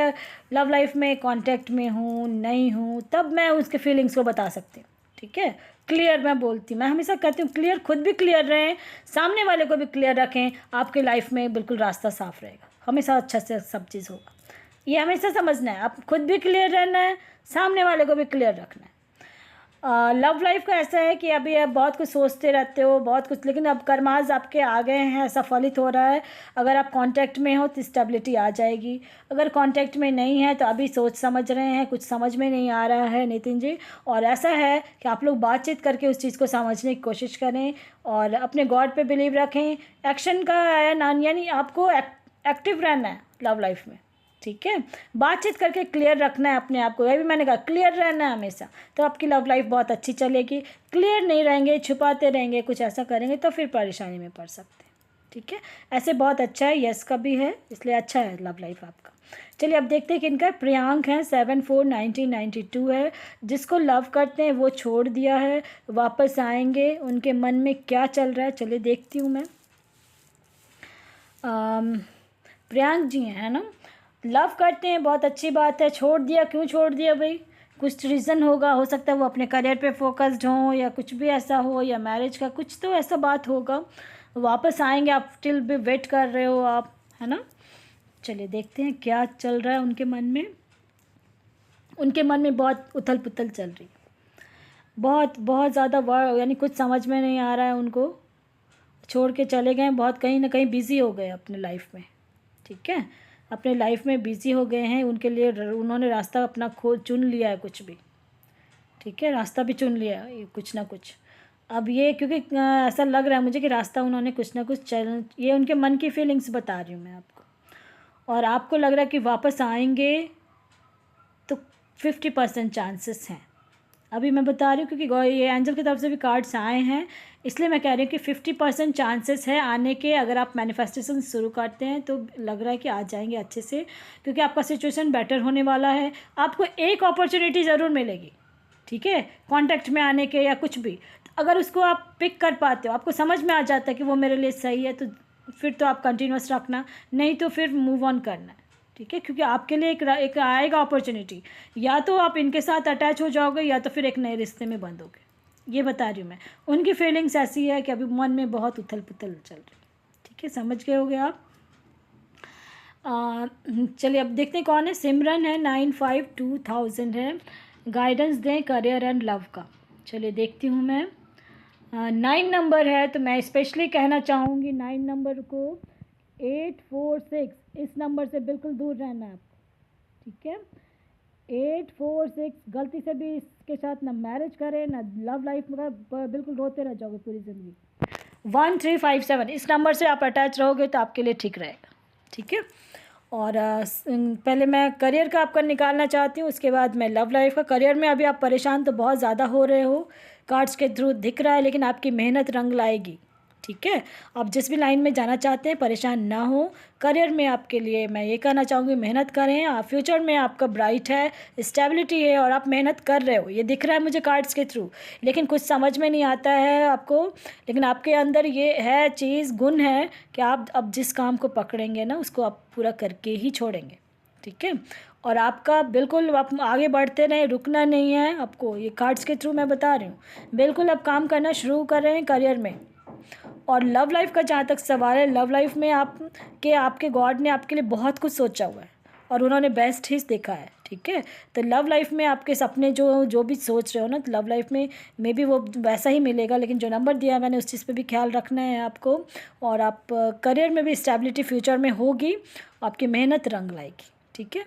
लव लाइफ में कांटेक्ट में हूँ नहीं हूँ, तब मैं उसके फीलिंग्स को बता सकती हूँ, ठीक है। क्लियर मैं बोलती हूँ, मैं हमेशा कहती हूँ क्लियर, खुद भी क्लियर रहें, सामने वाले को भी क्लियर रखें, आपके लाइफ में बिल्कुल रास्ता साफ रहेगा, हमेशा अच्छा से सब चीज़ होगा। ये हमेशा समझना है, आप खुद भी क्लियर रहना है, सामने वाले को भी क्लियर रखना है। लव लाइफ का ऐसा है कि अभी आप बहुत कुछ सोचते रहते हो, बहुत कुछ, लेकिन अब कर्माज आपके आ गए हैं, ऐसा फलित हो रहा है। अगर आप कांटेक्ट में हो तो स्टेबिलिटी आ जाएगी, अगर कांटेक्ट में नहीं है तो अभी सोच समझ रहे हैं, कुछ समझ में नहीं आ रहा है नितिन जी। और ऐसा है कि आप लोग बातचीत करके उस चीज़ को समझने की कोशिश करें और अपने गॉड पे बिलीव रखें। एक्शन का यानी आपको एक्टिव रहना है लव लाइफ में, ठीक है। बातचीत करके क्लियर रखना है अपने आप को, ये भी मैंने कहा, क्लियर रहना है हमेशा, तो आपकी लव लाइफ बहुत अच्छी चलेगी। क्लियर नहीं रहेंगे, छुपाते रहेंगे, कुछ ऐसा करेंगे तो फिर परेशानी में पड़ सकते हैं, ठीक है। ऐसे बहुत अच्छा है, यस का भी है, इसलिए अच्छा है लव लाइफ आपका। चलिए अब देखते हैं कि इनका प्रियांक है, 7/4/1992 है, जिसको लव करते हैं वो छोड़ दिया है, वापस आएंगे, उनके मन में क्या चल रहा है चलिए देखती हूँ मैं। प्रियांक जी हैं, है ना, लव करते हैं, बहुत अच्छी बात है। छोड़ दिया, क्यों छोड़ दिया भाई, कुछ रीज़न होगा, हो सकता है वो अपने करियर पे फोकस्ड हों या कुछ भी ऐसा हो, या मैरिज का कुछ तो ऐसा बात होगा। वापस आएंगे, आप स्टिल भी वेट कर रहे हो आप, है ना। चलिए देखते हैं क्या चल रहा है उनके मन में। उनके मन में बहुत उथल पुथल चल रही है, बहुत बहुत ज़्यादा, यानी कुछ समझ में नहीं आ रहा है उनको, छोड़ के चले गए, बहुत कहीं ना कहीं बिज़ी हो गए अपने लाइफ में, ठीक है। अपने लाइफ में बिज़ी हो गए हैं, उनके लिए उन्होंने रास्ता अपना चुन लिया है, कुछ भी, ठीक है, रास्ता भी चुन लिया है कुछ ना कुछ। अब ये क्योंकि ऐसा लग रहा है मुझे कि रास्ता उन्होंने कुछ ना कुछ ये उनके मन की फीलिंग्स बता रही हूँ मैं आपको, और आपको लग रहा है कि वापस आएंगे तो 50% चांसेस हैं। अभी मैं बता रही हूँ क्योंकि ये एंजल की तरफ से भी कार्ड्स आए हैं, इसलिए मैं कह रही हूँ कि 50% चांसेस है आने के। अगर आप मैनिफेस्टेशन शुरू करते हैं तो लग रहा है कि आ जाएंगे अच्छे से, क्योंकि आपका सिचुएशन बेटर होने वाला है। आपको एक अपॉर्चुनिटी ज़रूर मिलेगी, ठीक है, कांटेक्ट में आने के या कुछ भी। अगर उसको आप पिक कर पाते हो, आपको समझ में आ जाता है कि वो मेरे लिए सही है, तो फिर तो आप कंटिन्यूस रखना, नहीं तो फिर मूव ऑन करना है, ठीक है, क्योंकि आपके लिए एक आएगा अपॉर्चुनिटी, या तो आप इनके साथ अटैच हो जाओगे या तो फिर एक नए रिश्ते में बंधोगे, ये बता रही हूँ मैं। उनकी फीलिंग्स ऐसी है कि अभी मन में बहुत उथल पुथल चल रही है। ठीक है, समझ गए होगे आप। चलिए अब देखते हैं कौन है। सिमरन है, 952000 है, गाइडेंस दें करियर एंड लव का। चलिए देखती हूँ मैं। 9 नंबर है, तो मैं स्पेशली कहना चाहूँगी 9 नंबर को 846 इस नंबर से बिल्कुल दूर रहना है आपको। ठीक है, 846 गलती से भी इसके साथ ना मैरिज करें ना लव लाइफ में, बिल्कुल रोते रह जाओगे पूरी ज़िंदगी। 1357 इस नंबर से आप अटैच रहोगे तो आपके लिए ठीक रहेगा। ठीक है, और पहले मैं करियर का आपका निकालना चाहती हूँ, उसके बाद मैं लव लाइफ का। करियर में अभी आप परेशान तो बहुत ज़्यादा हो रहे हो, कार्ड्स के थ्रू दिख रहा है, लेकिन आपकी मेहनत रंग लाएगी। ठीक है, आप जिस भी लाइन में जाना चाहते हैं परेशान ना हो। करियर में आपके लिए मैं ये कहना चाहूँगी, मेहनत करें। आप फ्यूचर में आपका ब्राइट है, स्टेबिलिटी है, और आप मेहनत कर रहे हो, ये दिख रहा है मुझे कार्ड्स के थ्रू। लेकिन कुछ समझ में नहीं आता है आपको, लेकिन आपके अंदर ये है चीज़, गुण है कि आप अब जिस काम को पकड़ेंगे ना उसको आप पूरा करके ही छोड़ेंगे। ठीक है, और आपका बिल्कुल आप आगे बढ़ते रहें, रुकना नहीं है आपको, ये कार्ड्स के थ्रू मैं बता रही हूँ। बिल्कुल अब काम करना शुरू करें करियर में। और लव लाइफ का जहाँ तक सवाल है, लव लाइफ में आपके गॉड ने आपके लिए बहुत कुछ सोचा हुआ है और उन्होंने बेस्ट ही देखा है। ठीक है, तो लव लाइफ में आपके सपने जो भी सोच रहे हो ना, तो लव लाइफ में मे बी वो वैसा ही मिलेगा, लेकिन जो नंबर दिया है मैंने उस चीज़ पे भी ख्याल रखना है आपको। और आप करियर में भी स्टेबिलिटी फ्यूचर में होगी, आपकी मेहनत रंग लाएगी। ठीक है,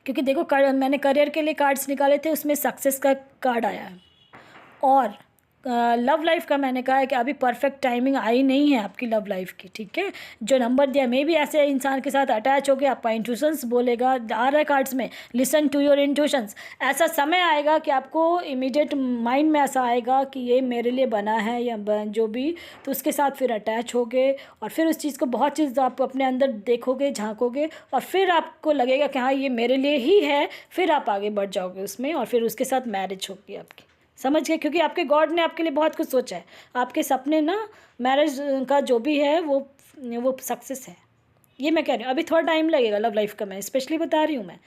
क्योंकि देखो मैंने करियर के लिए कार्ड्स निकाले थे, उसमें सक्सेस का कार्ड आया है। और लव लाइफ का मैंने कहा है कि अभी परफेक्ट टाइमिंग आई नहीं है आपकी लव लाइफ की। ठीक है, जो नंबर दिया मे भी ऐसे इंसान के साथ अटैच हो गया, आपका इंट्यूशंस बोलेगा, आ रहा है कार्ड्स में, लिसन टू योर इंट्यूशंस। ऐसा समय आएगा कि आपको इमीडिएट माइंड में ऐसा आएगा कि ये मेरे लिए बना है या जो भी, तो उसके साथ फिर अटैच होगे और फिर उस चीज़ को बहुत चीज़ आप अपने अंदर देखोगे, झाँकोगे, और फिर आपको लगेगा कि हाँ ये मेरे लिए ही है, फिर आप आगे बढ़ जाओगे उसमें और फिर उसके साथ मैरिज होगी आपकी। समझ गए, क्योंकि आपके गॉड ने आपके लिए बहुत कुछ सोचा है। आपके सपने ना, मैरिज का जो भी है वो सक्सेस है, ये मैं कह रही हूँ। अभी थोड़ा टाइम लगेगा लव लाइफ का, मैं स्पेशली बता रही हूँ मैं।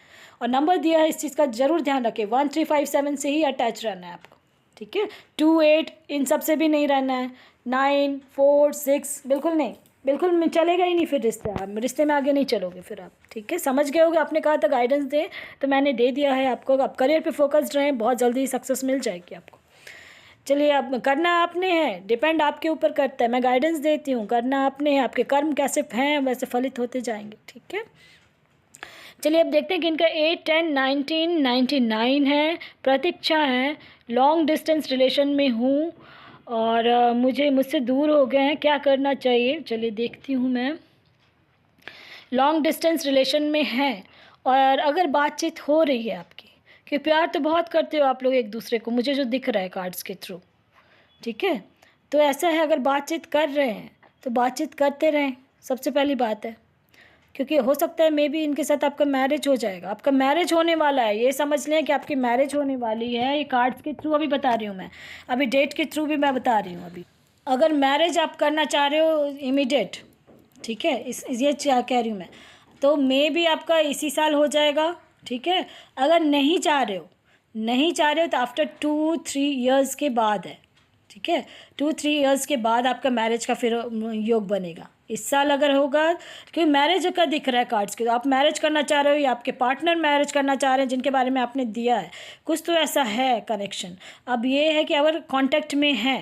और नंबर दिया है, इस चीज़ का ज़रूर ध्यान रखें, 1357 से ही अटैच रहना है आपको। ठीक है, 2 8 इन सब से भी नहीं रहना है, 9 4 6 बिल्कुल नहीं, बिल्कुल चलेगा ही नहीं, फिर रिश्ते में आगे नहीं चलोगे फिर आप। ठीक है, समझ गए होगे, आपने कहा था गाइडेंस दें तो मैंने दे दिया है आपको। आप करियर पे फोकस्ड रहें, बहुत जल्दी सक्सेस मिल जाएगी आपको। चलिए, अब करना आपने है, डिपेंड आपके ऊपर करता है, मैं गाइडेंस देती हूँ, करना आपने है, आपके कर्म कैसे हैं वैसे फलित होते जाएंगे। ठीक है, चलिए अब देखते हैं कि इनका 8 10 19 99 है, प्रतीक्षा है, लॉन्ग डिस्टेंस रिलेशन में हूँ और मुझसे दूर हो गए हैं, क्या करना चाहिए। चलिए देखती हूँ मैं। लॉन्ग डिस्टेंस रिलेशन में है और अगर बातचीत हो रही है आपकी, कि प्यार तो बहुत करते हो आप लोग एक दूसरे को, मुझे जो दिख रहा है कार्ड्स के थ्रू। ठीक है, तो ऐसा है, अगर बातचीत कर रहे हैं तो बातचीत करते रहें, सबसे पहली बात है। क्योंकि हो सकता है मे बी इनके साथ आपका मैरिज हो जाएगा, आपका मैरिज होने वाला है, ये समझ लें कि आपकी मैरिज होने वाली है। ये कार्ड्स के थ्रू अभी बता रही हूँ मैं, अभी डेट के थ्रू भी मैं बता रही हूँ। अभी अगर मैरिज आप करना चाह रहे हो इमीडिएट, ठीक है, ये कह रही हूँ मैं, तो मे भी आपका इसी साल हो जाएगा। ठीक है, अगर नहीं चाह रहे हो तो आफ्टर 2-3 ईयर्स के बाद है। ठीक है, 2-3 ईयर्स के बाद आपका मैरिज का फिर योग बनेगा। इस साल अगर होगा, क्योंकि मैरिज का दिख रहा है कार्ड्स के, तो आप मैरिज करना चाह रहे हो या आपके पार्टनर मैरिज करना चाह रहे हैं जिनके बारे में आपने दिया है, कुछ तो ऐसा है कनेक्शन। अब ये है कि अगर कांटेक्ट में है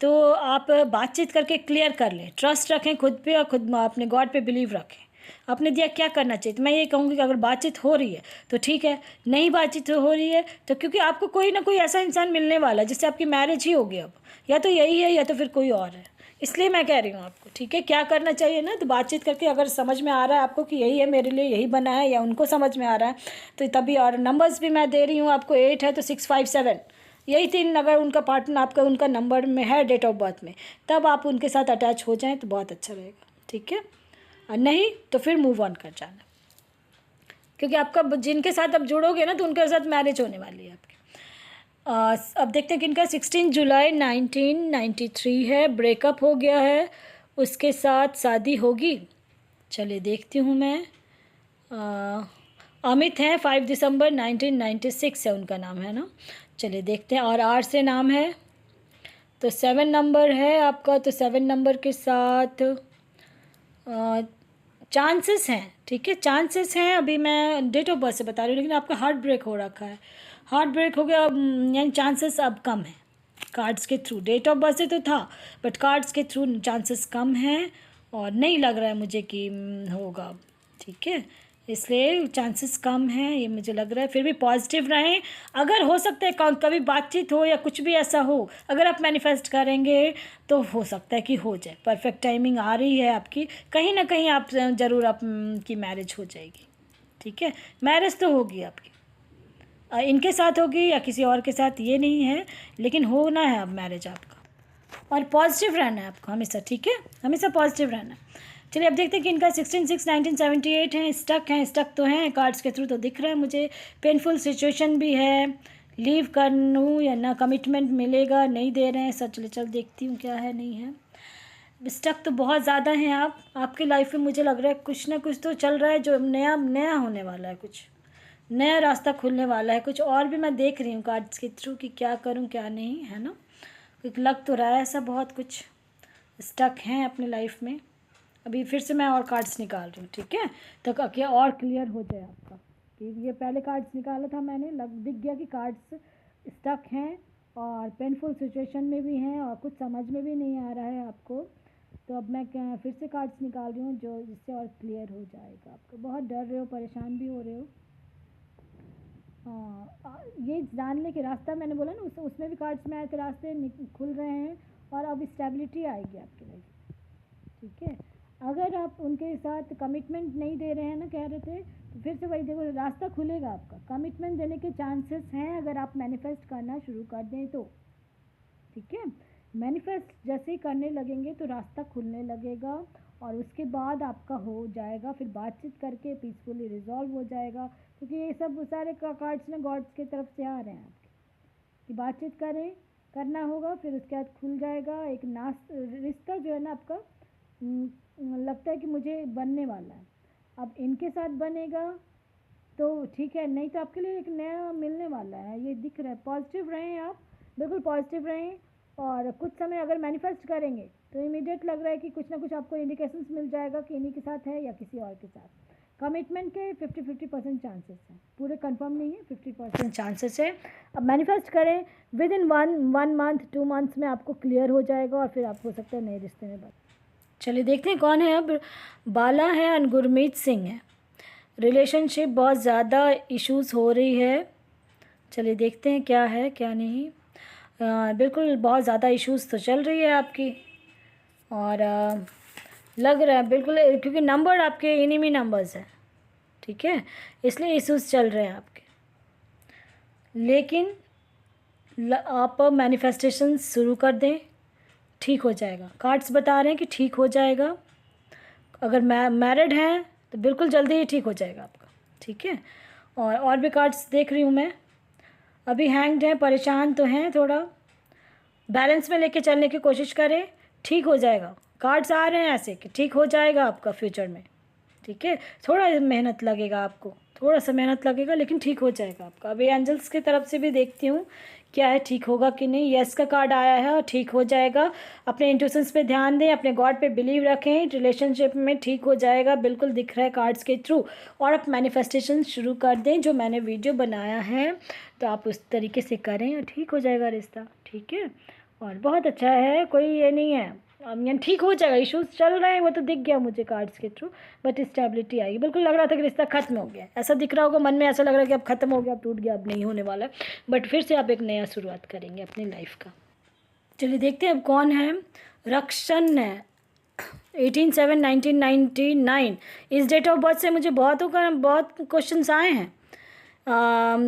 तो आप बातचीत करके क्लियर कर लें, ट्रस्ट रखें खुद पे और खुद अपने गॉड पे बिलीव रखें। आपने दिया क्या करना चाहिए, तो मैं ये कहूँगी कि अगर बातचीत हो रही है तो ठीक है, नहीं बातचीत हो रही है तो क्योंकि आपको कोई ना कोई ऐसा इंसान मिलने वाला है जिससे आपकी मैरिज ही होगी अब, या तो यही है या तो फिर कोई और है, इसलिए मैं कह रही हूँ आपको। ठीक है, क्या करना चाहिए ना, तो बातचीत करके अगर समझ में आ रहा है आपको कि यही है मेरे लिए, यही बना है, या उनको समझ में आ रहा है तो तभी। और नंबर्स भी मैं दे रही हूँ आपको, 8 है तो 657, यही 3 अगर उनका पार्टनर आपका उनका नंबर में है डेट ऑफ बर्थ में, तब आप उनके साथ अटैच हो जाएं तो बहुत अच्छा रहेगा। ठीक है, और नहीं तो फिर मूव ऑन कर जाना, क्योंकि आपका जिनके साथ आप जुड़ोगे ना तो उनके साथ मैरिज होने वाली है आपकी। अब देखते हैं कि इनका 16 जुलाई 1993 है, ब्रेकअप हो गया है, उसके साथ शादी होगी। चलिए देखती हूँ मैं। अमित हैं, 5 दिसंबर 1996 है उनका नाम, है ना। चलिए देखते हैं। और आर से नाम है, तो 7 नंबर है आपका। तो 7 नंबर के साथ चांसेस हैं, ठीक है, चांसेस हैं। अभी मैं डेट ऑफ बर्थ से बता रही हूँ, लेकिन आपका हार्ट ब्रेक हो रखा है, हार्ट ब्रेक हो गया, यानी चांसेस अब कम है कार्ड्स के थ्रू। डेट ऑफ बर्थ से तो था, बट कार्ड्स के थ्रू चांसेस कम हैं, और नहीं लग रहा है मुझे कि होगा, ठीक है, इसलिए चांसेस कम हैं, ये मुझे लग रहा है। फिर भी पॉजिटिव रहें, अगर हो सकता है कभी बातचीत हो या कुछ भी ऐसा हो, अगर आप मैनिफेस्ट करेंगे तो हो सकता है कि हो जाए। परफेक्ट टाइमिंग आ रही है आपकी, कहीं ना कहीं आप ज़रूर आपकी मैरिज हो जाएगी, ठीक है। मैरिज तो होगी आपकी, इनके साथ होगी या किसी और के साथ ये नहीं है, लेकिन होना है अब मैरिज आपका। और पॉजिटिव रहना है आपको हमेशा, ठीक है, हमेशा पॉजिटिव रहना है। चलिए अब देखते हैं कि इनका 16/6/1978 है। स्टक तो हैं कार्ड्स के थ्रू, तो दिख रहा है मुझे। पेनफुल सिचुएशन भी है, लीव कर लूँ या ना, कमिटमेंट मिलेगा, नहीं दे रहे हैं सर। चल देखती हूँ क्या है, नहीं है। स्टक तो बहुत ज़्यादा हैं आप, आपकी लाइफ में मुझे लग रहा है कुछ ना कुछ तो चल रहा है जो नया नया होने वाला है, कुछ नया रास्ता खुलने वाला है। कुछ और भी मैं देख रही हूँ कार्ड्स के थ्रू कि क्या करूँ क्या नहीं, है ना। क्योंकि लग तो रहा है ऐसा, बहुत कुछ स्टक हैं अपनी लाइफ में। अभी फिर से मैं और कार्ड्स निकाल रही हूँ, ठीक है, तो क्या और क्लियर हो जाए आपका। कि ये पहले कार्ड्स निकाला था मैंने, दिख गया कि कार्ड्स स्टक हैं और पेनफुल सिचुएशन में भी हैं, और कुछ समझ में भी नहीं आ रहा है आपको। तो अब मैं फिर से कार्ड्स निकाल रही हूँ जो जिससे और क्लियर हो जाएगा आपको। बहुत डर रहे हो, परेशान भी हो रहे हो। ये जानने के रास्ता मैंने बोला ना, उसमें भी कार्ड्स में आए थे, रास्ते खुल रहे हैं, और अब स्टेबिलिटी आएगी आपकी लाइफ, ठीक है। अगर आप उनके साथ कमिटमेंट नहीं दे रहे हैं ना, कह रहे थे, तो फिर से वही देखो, रास्ता खुलेगा आपका। कमिटमेंट देने के चांसेस हैं अगर आप मैनिफेस्ट करना शुरू कर दें तो, ठीक है। मैनिफेस्ट जैसे ही करने लगेंगे तो रास्ता खुलने लगेगा, और उसके बाद आपका हो जाएगा। फिर बातचीत करके पीसफुली रिजॉल्व हो जाएगा, क्योंकि ये सब सारे कार्ड्स में गॉड्स की तरफ से आ रहे हैं आपके, कि बातचीत करें, करना होगा, फिर उसके बाद खुल जाएगा। एक रिश्ता जो है ना आपका, लगता है कि मुझे बनने वाला है। अब इनके साथ बनेगा तो ठीक है, नहीं तो आपके लिए एक नया मिलने वाला है, ये दिख रहा है। पॉजिटिव रहें आप, बिल्कुल पॉजिटिव रहें। और कुछ समय अगर मैनिफेस्ट करेंगे तो इमीडिएट लग रहा है कि कुछ ना कुछ आपको इंडिकेशंस मिल जाएगा कि इन्हीं के साथ है या किसी और के साथ। कमिटमेंट के 50-50% चांसेस हैं, पूरे कंफर्म नहीं है, 50% चांसेस है। अब मैनिफेस्ट करें, with in one month 2 months में आपको क्लियर हो जाएगा, और फिर आप हो सकता है नए रिश्ते में बात। चलिए देखते हैं कौन है अब। बाला है और गुरमीत सिंह है। रिलेशनशिप बहुत ज़्यादा इश्यूज़ हो रही है। चलिए देखते हैं क्या है क्या नहीं। बिल्कुल बहुत ज़्यादा इश्यूज़ तो चल रही है आपकी, और लग रहा है बिल्कुल, क्योंकि नंबर आपके इनिमी नंबर्स हैं, ठीक है, इसलिए इश्यूज़ चल रहे हैं आपके। लेकिन आप मैनिफेस्टेशन शुरू कर दें, ठीक हो जाएगा। कार्ड्स बता रहे हैं कि ठीक हो जाएगा। अगर मैरिड हैं तो बिल्कुल जल्दी ही ठीक हो जाएगा आपका, ठीक है। और भी कार्ड्स देख रही हूँ मैं। अभी हैंग्ड हैं, परेशान तो हैं, थोड़ा बैलेंस में लेके चलने की कोशिश करें, ठीक हो जाएगा। कार्ड्स आ रहे हैं ऐसे कि ठीक हो जाएगा आपका फ्यूचर में, ठीक है। थोड़ा मेहनत लगेगा आपको, थोड़ा सा मेहनत लगेगा, लेकिन ठीक हो जाएगा आपका। अभी एंजल्स की तरफ से भी देखती हूँ क्या है, ठीक होगा कि नहीं। यस का कार्ड आया है और ठीक हो जाएगा। अपने इंट्यूशंस पे ध्यान दें, अपने गॉड पे बिलीव रखें, रिलेशनशिप में ठीक हो जाएगा, बिल्कुल दिख रहा है कार्ड्स के थ्रू। और आप मैनिफेस्टेशन शुरू कर दें, जो मैंने वीडियो बनाया है तो आप उस तरीके से करें और ठीक हो जाएगा रिश्ता, ठीक है। और बहुत अच्छा है, कोई ये नहीं है, यानी ठीक हो जाएगा। इश्यूज चल रहे हैं वो तो दिख गया मुझे कार्ड्स के थ्रू, बट स्टेबिलिटी आएगी। बिल्कुल लग रहा था कि रिश्ता खत्म हो गया, ऐसा दिख रहा होगा मन में, ऐसा लग रहा है कि अब खत्म हो गया, अब टूट गया, अब नहीं होने वाला है, बट फिर से आप एक नया शुरुआत करेंगे अपनी लाइफ का। चलिए देखते हैं अब कौन है। रक्षण है, 18/7/1999। इस डेट ऑफ बर्थ से मुझे बहुत क्वेश्चंस आए हैं।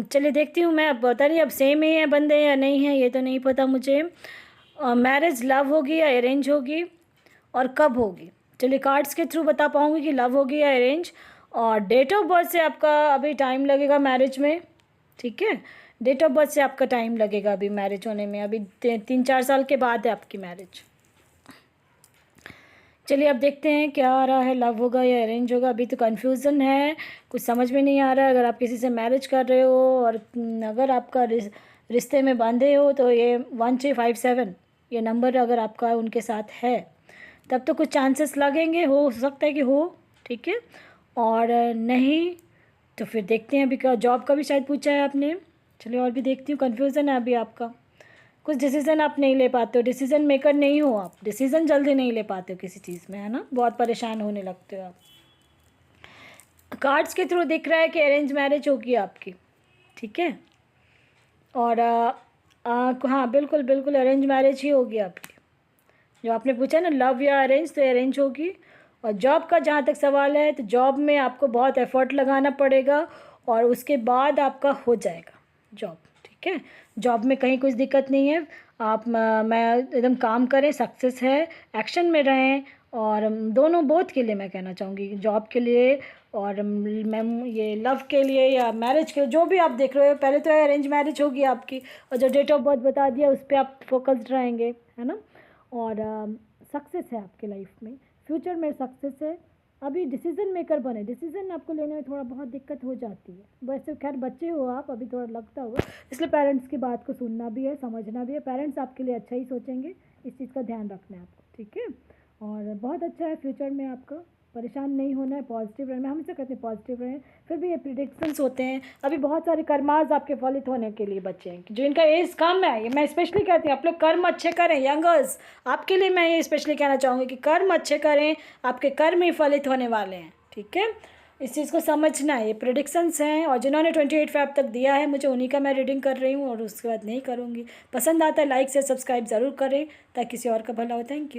चलिए देखती हूँ मैं, अब पता नहीं अब सेम ही है बंदे या नहीं है, ये तो नहीं पता मुझे। मैरिज लव होगी या अरेंज होगी, और कब होगी। चलिए कार्ड्स के थ्रू बता पाऊँगी कि लव होगी या अरेंज। और डेट ऑफ बर्थ से आपका अभी टाइम लगेगा मैरिज में, ठीक है। डेट ऑफ बर्थ से आपका टाइम लगेगा अभी मैरिज होने में, अभी 3-4 साल के बाद है आपकी मैरिज। चलिए अब देखते हैं क्या आ रहा है, लव होगा या अरेंज होगा। अभी तो कन्फ्यूज़न है, कुछ समझ में नहीं आ रहा है। अगर आप किसी से मैरिज कर रहे हो और अगर आपका रिश्ते में बंधे हो तो ये 1357 ये नंबर अगर आपका उनके साथ है तब तो कुछ चांसेस लगेंगे, हो सकता है कि हो, ठीक है। और नहीं तो फिर देखते हैं। अभी का जॉब का भी शायद पूछा है आपने। चलिए और भी देखती हूँ। कन्फ्यूज़न है अभी आपका, कुछ डिसीज़न आप नहीं ले पाते हो, डिसीज़न मेकर नहीं हो आप, डिसीज़न जल्दी नहीं ले पाते हो किसी चीज़ में, है ना, बहुत परेशान होने लगते हो आप। कार्ड्स के थ्रू दिख रहा है कि अरेंज मैरिज होगी आपकी, ठीक है। और हाँ बिल्कुल बिल्कुल अरेंज मैरिज ही होगी आपकी। जो आपने पूछा ना लव या अरेंज, तो अरेंज होगी। और जॉब का जहाँ तक सवाल है तो जॉब में आपको बहुत एफर्ट लगाना पड़ेगा और उसके बाद आपका हो जाएगा जॉब, ठीक है। जॉब में कहीं कुछ दिक्कत नहीं है। आप मैं एकदम काम करें, सक्सेस है, एक्शन में रहें। और दोनों बोथ के लिए मैं कहना चाहूँगी, जॉब के लिए और मैम ये लव के लिए या मैरिज के लिए, जो भी आप देख रहे हो। पहले तो अरेंज मैरिज होगी आपकी और जो डेट ऑफ बर्थ बता दिया उस पर आप फोकस्ड रहेंगे, है ना। और सक्सेस है आपके लाइफ में, फ्यूचर में सक्सेस है। अभी डिसीज़न मेकर बने, डिसीज़न आपको लेने में थोड़ा बहुत दिक्कत हो जाती है। वैसे खैर बच्चे हो आप, अभी थोड़ा लगता होगा, इसलिए पेरेंट्स की बात को सुनना भी है, समझना भी है। पेरेंट्स आपके लिए अच्छा ही सोचेंगे, इस चीज़ का ध्यान रखना है आपको, ठीक है। और बहुत अच्छा है फ्यूचर में आपका, परेशान नहीं होना है, पॉजिटिव रहना। हम इसे कहते हैं पॉजिटिव रहें। फिर भी ये प्रिडिक्शंस होते हैं, अभी बहुत सारे कर्माज आपके फलित होने के लिए बचे हैं। जो इनका एज कम है, ये मैं स्पेशली कहती हूँ, आप लोग कर्म अच्छे करें। यंगर्स आपके लिए मैं ये स्पेशली कहना चाहूँगी कि कर्म अच्छे करें, आपके कर्म ही फलित होने वाले हैं, ठीक है। इस चीज़ को समझना है, ये प्रिडिक्शंस हैं। और जिन्होंने 28 फेब तक दिया है मुझे, उन्हीं का मैं रीडिंग कर रही हूँ और उसके बाद नहीं करूँगी। पसंद आता है लाइक से सब्सक्राइब ज़रूर करें ताकि किसी और का भला हो। Thank you.